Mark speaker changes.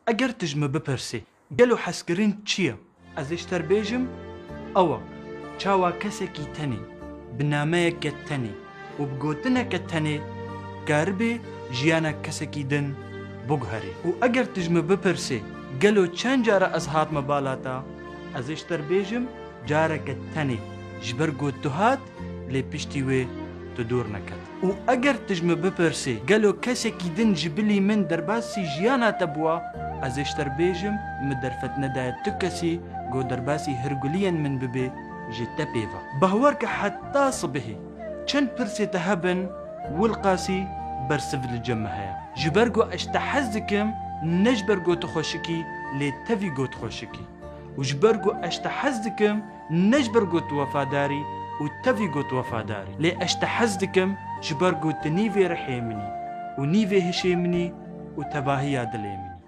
Speaker 1: ئەگەر تژمە بپرسێ گەلو حەسکردن چییە؟ ئەزیشتەر بێژم ئەوە چاوا کەسێکی تەنێ بنامەیەکە تەنێ و بگوتنەکە تەنێ کاربێ ژیانە کەسێکی دن بگهەرێ و ئەگەر تژمە بپرسێ گەلو چەند جارە ئەس هاتمە باڵاتە ئەزیشتەر بێژم جارەکە تەنێ ji ber got tu hat lê piştî wê tu dûr neket û eger tijme bipirse gelo kesekî din ji bilî min derbasî jiyana te bûwa ez ê ji te bêjim min derfet nedaye tu kesî got derbasî hirguliyên min bibe ji te pêva bahwer ke heta sibihê çend pirsê te hebin wilqasî bersiv li cem me heye ji ber got ez te hez dikim ne ji ber got tu xweşikî lê tevî got xweşikî û ji ber got ez te hez dikim ne ji ber got wefadارî û tevî got wefadارî lê ez te hez dikim ji ber got tu nîvê rihê minî û nîvê hişê minî û tebahiya dilê min.